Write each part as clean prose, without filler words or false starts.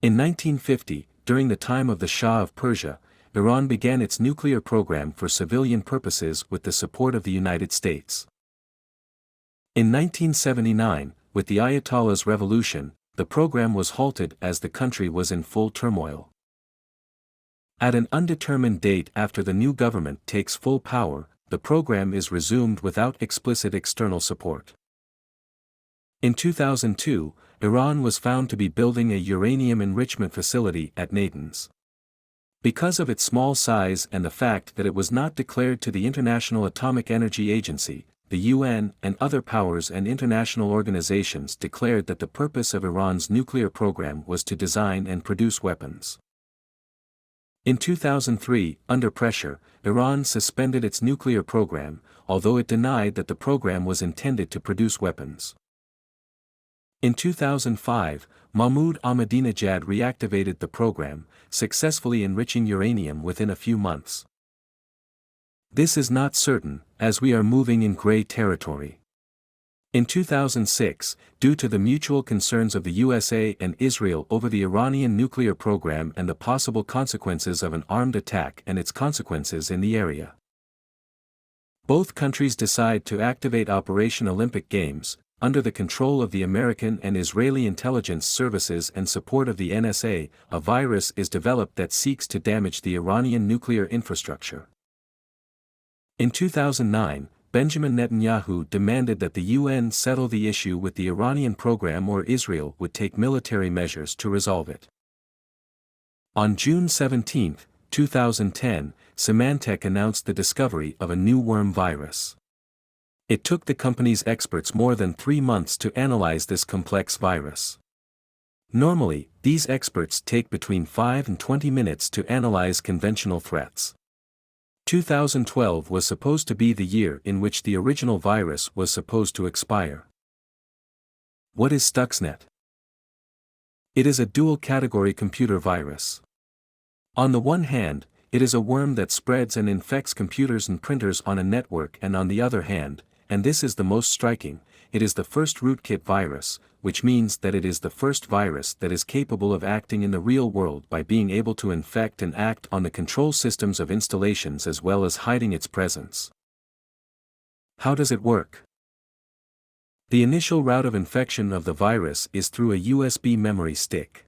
In 1950, during the time of the Shah of Persia, Iran began its nuclear program for civilian purposes with the support of the United States. In 1979, with the Ayatollah's revolution, the program was halted as the country was in full turmoil. At an undetermined date after the new government takes full power, the program is resumed without explicit external support. In 2002, Iran was found to be building a uranium enrichment facility at Natanz. Because of its small size and the fact that it was not declared to the International Atomic Energy Agency, the UN and other powers and international organizations declared that the purpose of Iran's nuclear program was to design and produce weapons. In 2003, under pressure, Iran suspended its nuclear program, although it denied that the program was intended to produce weapons. In 2005, Mahmoud Ahmadinejad reactivated the program, successfully enriching uranium within a few months. This is not certain, as we are moving in gray territory. In 2006, due to the mutual concerns of the USA and Israel over the Iranian nuclear program and the possible consequences of an armed attack and its consequences in the area, both countries decide to activate Operation Olympic Games, under the control of the American and Israeli intelligence services and support of the NSA. A virus is developed that seeks to damage the Iranian nuclear infrastructure. In 2009, Benjamin Netanyahu demanded that the UN settle the issue with the Iranian program or Israel would take military measures to resolve it. On June 17, 2010, Symantec announced the discovery of a new worm virus. It took the company's experts more than 3 months to analyze this complex virus. Normally, these experts take between 5 and 20 minutes to analyze conventional threats. 2012 was supposed to be the year in which the original virus was supposed to expire. What is STUXNET? It is a dual-category computer virus. On the one hand, it is a worm that spreads and infects computers and printers on a network, and on the other hand, and this is the most striking, it is the first rootkit virus, which means that it is the first virus that is capable of acting in the real world by being able to infect and act on the control systems of installations as well as hiding its presence. How does it work? The initial route of infection of the virus is through a USB memory stick.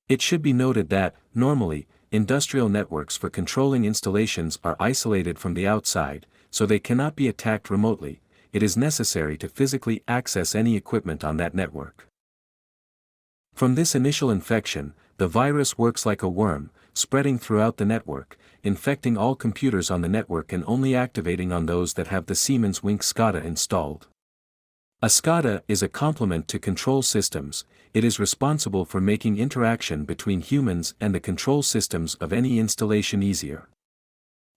It should be noted that, normally, industrial networks for controlling installations are isolated from the outside, so they cannot be attacked remotely. It is necessary to physically access any equipment on that network. From this initial infection, the virus works like a worm, spreading throughout the network, infecting all computers on the network and only activating on those that have the Siemens Wink SCADA installed. A SCADA is a complement to control systems. It is responsible for making interaction between humans and the control systems of any installation easier.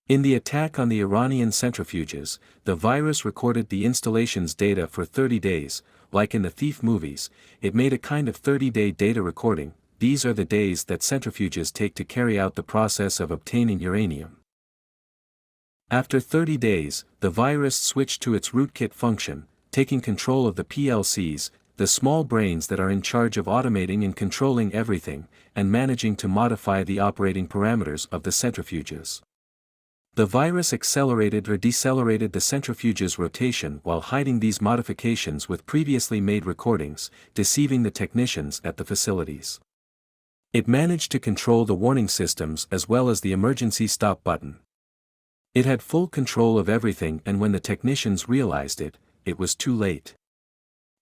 In the attack on the Iranian centrifuges, the virus recorded the installation's data for 30 days, like in the Thief movies. It made a kind of 30-day data recording. These are the days that centrifuges take to carry out the process of obtaining uranium. After 30 days, the virus switched to its rootkit function, taking control of the PLCs, the small brains that are in charge of automating and controlling everything, and managing to modify the operating parameters of the centrifuges. The virus accelerated or decelerated the centrifuge's rotation while hiding these modifications with previously made recordings, deceiving the technicians at the facilities. It managed to control the warning systems as well as the emergency stop button. It had full control of everything, and when the technicians realized it, it was too late.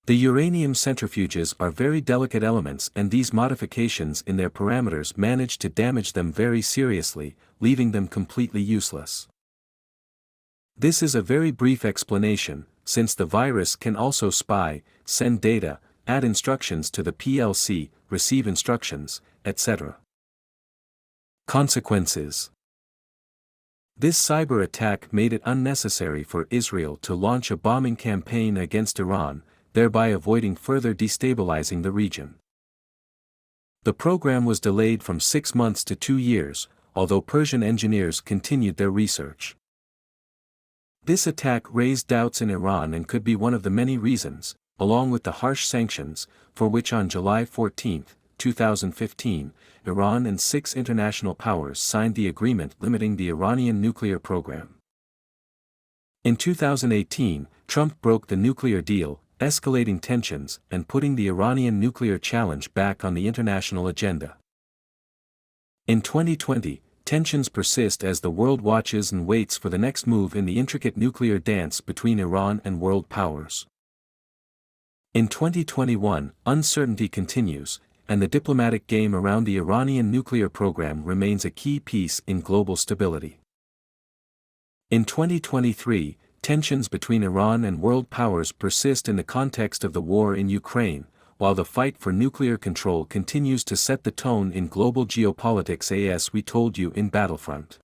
The uranium centrifuges are very delicate elements, and these modifications in their parameters managed to damage them very seriously, leaving them completely useless. This is a very brief explanation, since the virus can also spy, send data, add instructions to the PLC, receive instructions, etc. Consequences. This cyber attack made it unnecessary for Israel to launch a bombing campaign against Iran, thereby avoiding further destabilizing the region. The program was delayed from 6 months to 2 years, although Persian engineers continued their research. This attack raised doubts in Iran and could be one of the many reasons, along with the harsh sanctions, for which on July 14, 2015, Iran and 6 international powers signed the agreement limiting the Iranian nuclear program. In 2018, Trump broke the nuclear deal, escalating tensions and putting the Iranian nuclear challenge back on the international agenda. In 2020, tensions persist as the world watches and waits for the next move in the intricate nuclear dance between Iran and world powers. In 2021, uncertainty continues, and the diplomatic game around the Iranian nuclear program remains a key piece in global stability. In 2023, tensions between Iran and world powers persist in the context of the war in Ukraine, while the fight for nuclear control continues to set the tone in global geopolitics. As we told you in Battlefront.